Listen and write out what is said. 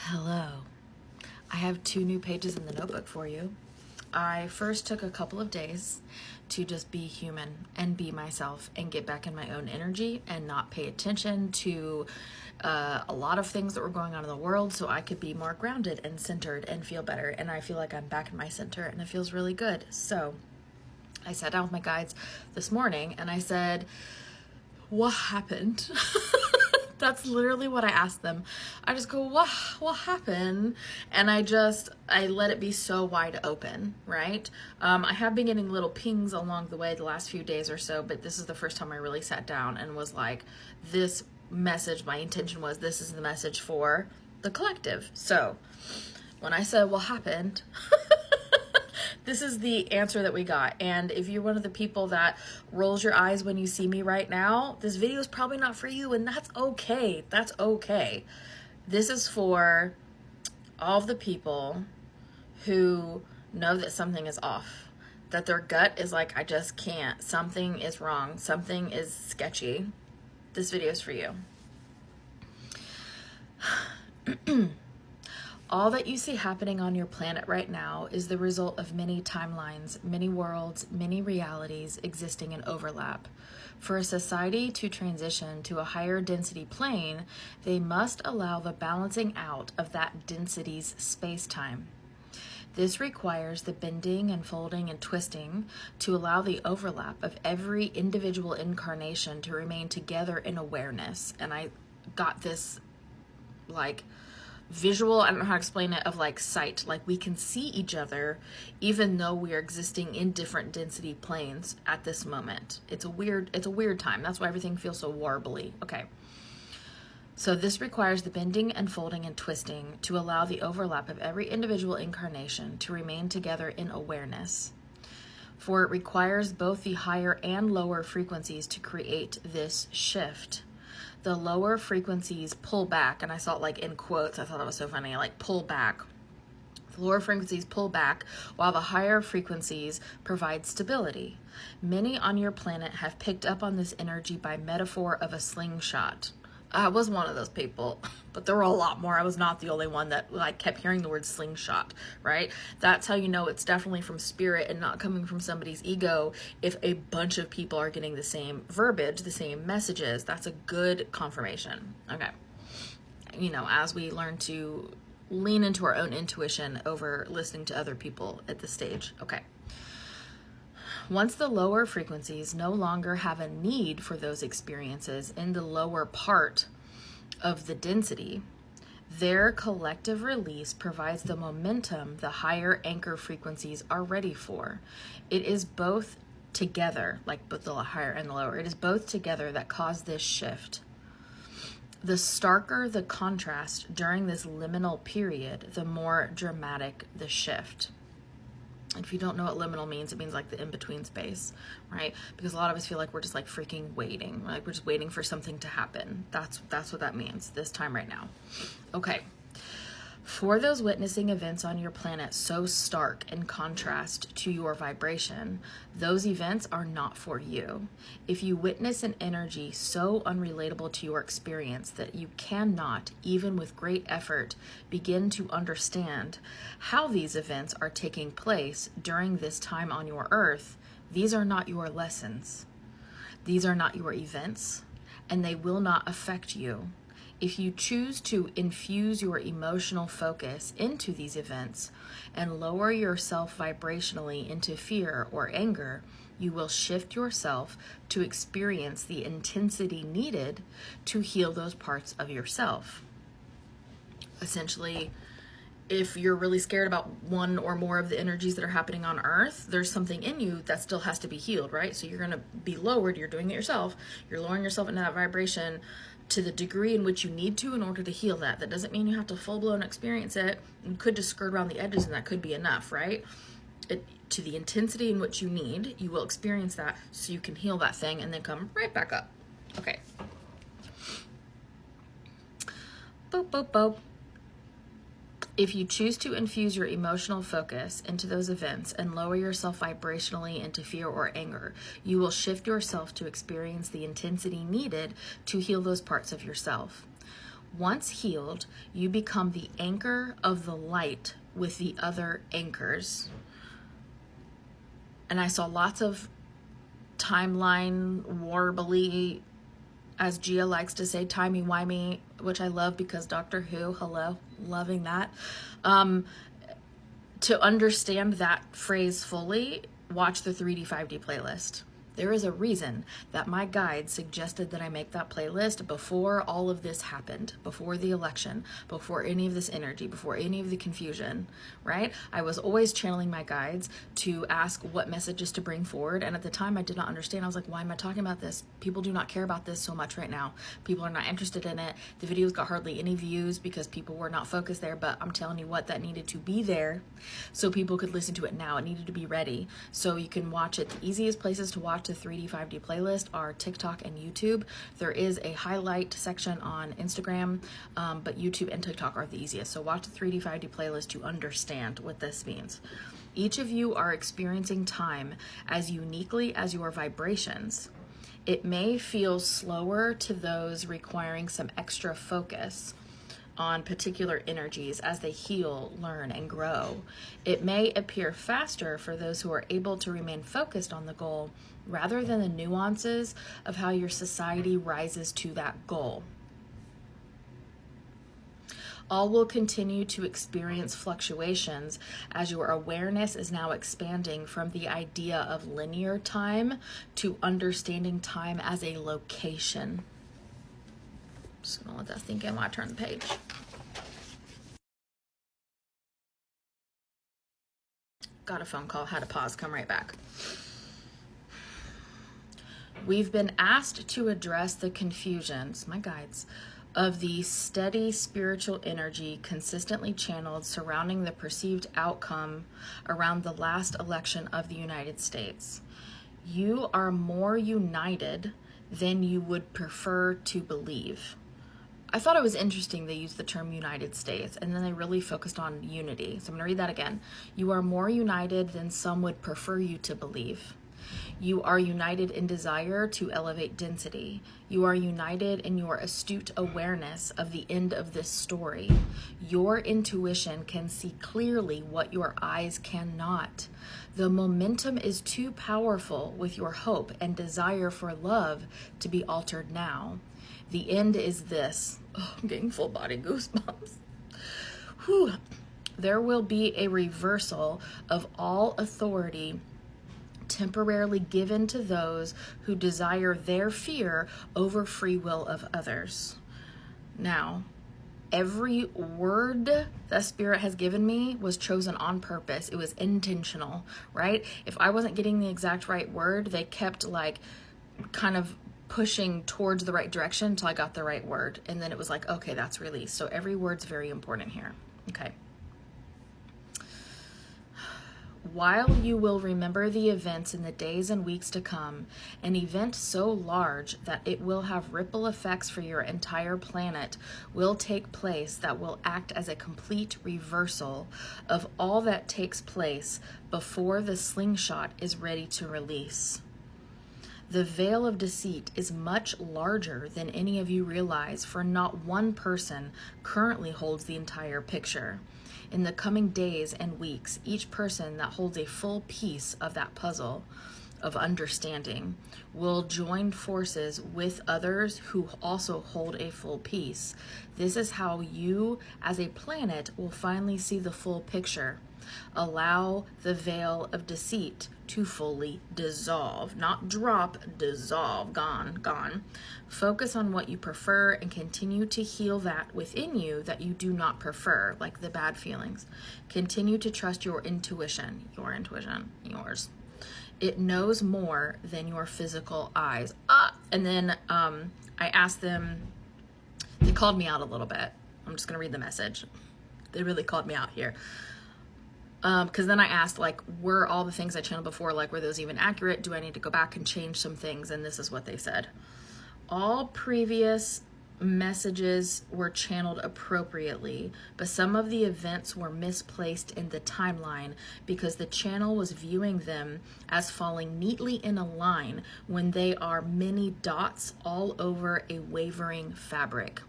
Hello. I have 2 new pages in the notebook for you. I first took a couple of days to just be human and be myself and get back in my own energy and not pay attention to a lot of things that were going on in the world so I could be more grounded and centered and feel better. And I feel like I'm back in my center and it feels really good. So I sat down with my guides this morning and I said, what happened? That's literally what I asked them. I just go, what happened? And I let it be so wide open, right? I have been getting little pings along the way the last few days or so, but this is the first time I really sat down and was like, this message, my intention was, this is the message for the collective. So when I said, what happened? This is the answer that we got. And if you're one of the people that rolls your eyes when you see me right now, this video is probably not for you, and that's okay. That's okay. This is for all of the people who know that something is off, that their gut is like, I just can't. Something is wrong. Something is sketchy. This video is for you. All that you see happening on your planet right now is the result of many timelines, many worlds, many realities existing in overlap. For a society to transition to a higher density plane, they must allow the balancing out of that density's space-time. This requires the bending and folding and twisting to allow the overlap of every individual incarnation to remain together in awareness. And I got this like visual, I don't know how to explain it, of like sight, like we can see each other even though we are existing in different density planes at this moment. It's a weird time. That's why everything feels so warbly. Okay. So this requires the bending and folding and twisting to allow the overlap of every individual incarnation to remain together in awareness. For it requires both the higher and lower frequencies to create this shift. The lower frequencies pull back, and I saw it like in quotes. I thought that was so funny, like pull back. The lower frequencies pull back while the higher frequencies provide stability. Many on your planet have picked up on this energy by metaphor of a slingshot. I was one of those people, but there were a lot more. I was not the only one that like kept hearing the word slingshot, right? That's how you know it's definitely from spirit and not coming from somebody's ego. If a bunch of people are getting the same verbiage, the same messages, that's a good confirmation. Okay. You know, as we learn to lean into our own intuition over listening to other people at this stage. Okay. Once the lower frequencies no longer have a need for those experiences in the lower part of the density, their collective release provides the momentum the higher anchor frequencies are ready for. It is both together, like both the higher and the lower, it is both together that cause this shift. The starker the contrast during this liminal period, the more dramatic the shift. If you don't know what liminal means, it means like the in-between space, right? Because a lot of us feel like we're just like freaking waiting, like we're just waiting for something to happen. That's what that means this time right now. Okay. For those witnessing events on your planet so stark in contrast to your vibration, those events are not for you. If you witness an energy so unrelatable to your experience that you cannot, even with great effort, begin to understand how these events are taking place during this time on your earth, these are not your lessons. These are not your events, and they will not affect you. If you choose to infuse your emotional focus into these events and lower yourself vibrationally into fear or anger, you will shift yourself to experience the intensity needed to heal those parts of yourself. Essentially, if you're really scared about one or more of the energies that are happening on Earth, there's something in you that still has to be healed, right? So you're going to be lowered. You're doing it yourself. You're lowering yourself into that vibration to the degree in which you need to in order to heal that. That doesn't mean you have to full-blown experience it. You could just skirt around the edges and that could be enough, right? To the intensity in which you need, you will experience that so you can heal that thing and then come right back up. Okay. Boop, boop, boop. If you choose to infuse your emotional focus into those events and lower yourself vibrationally into fear or anger, you will shift yourself to experience the intensity needed to heal those parts of yourself. Once healed, you become the anchor of the light with the other anchors. And I saw lots of timeline warbly, as Gia likes to say, timey-wimey, which I love because Doctor Who, hello, loving that. To understand that phrase fully, watch the 3D 5D playlist. There is a reason that my guide suggested that I make that playlist before all of this happened, before the election, before any of this energy, before any of the confusion, right? I was always channeling my guides to ask what messages to bring forward. And at the time I did not understand. I was like, why am I talking about this? People do not care about this so much right now. People are not interested in it. The videos got hardly any views because people were not focused there, but I'm telling you what, that needed to be there so people could listen to it now. It needed to be ready. So you can watch it. The easiest places to watch the 3D 5D playlist are TikTok and YouTube. There is a highlight section on Instagram, but YouTube and TikTok are the easiest. So watch the 3D 5D playlist to understand what this means. Each of you are experiencing time as uniquely as your vibrations. It may feel slower to those requiring some extra focus on particular energies as they heal, learn, and grow. It may appear faster for those who are able to remain focused on the goal rather than the nuances of how your society rises to that goal. All will continue to experience fluctuations as your awareness is now expanding from the idea of linear time to understanding time as a location. Just gonna let that sink in while I turn the page. Got a phone call, had to pause, come right back. We've been asked to address the confusions, my guides, of the steady spiritual energy consistently channeled surrounding the perceived outcome around the last election of the United States. You are more united than you would prefer to believe. I thought it was interesting they used the term United States, and then they really focused on unity. So I'm going to read that again. You are more united than some would prefer you to believe. You are united in desire to elevate density. You are united in your astute awareness of the end of this story. Your intuition can see clearly what your eyes cannot. The momentum is too powerful with your hope and desire for love to be altered now. The end is this. Oh, I'm getting full body goosebumps. Whew. There will be a reversal of all authority temporarily given to those who desire their fear over free will of others. Now, every word that Spirit has given me was chosen on purpose. It was intentional, right? If I wasn't getting the exact right word, they kept like kind of pushing towards the right direction until I got the right word. And then it was like, okay, that's released. So every word's very important here. Okay. While you will remember the events in the days and weeks to come, an event so large that it will have ripple effects for your entire planet will take place that will act as a complete reversal of all that takes place before the slingshot is ready to release. The veil of deceit is much larger than any of you realize, for not one person currently holds the entire picture. In the coming days and weeks, each person that holds a full piece of that puzzle of understanding will join forces with others who also hold a full piece. This is how you, as a planet, will finally see the full picture. Allow the veil of deceit to fully dissolve, not drop, dissolve, gone. Focus on what you prefer and continue to heal that within you that you do not prefer, like the bad feelings. Continue to trust your intuition, yours. It knows more than your physical eyes. And then I asked them, they called me out a little bit. I'm just going to read the message. They really called me out here. Because then I asked, like, were all the things I channeled before, like, were those even accurate? Do I need to go back and change some things? And this is what they said. All previous messages were channeled appropriately, but some of the events were misplaced in the timeline because the channel was viewing them as falling neatly in a line when they are many dots all over a wavering fabric.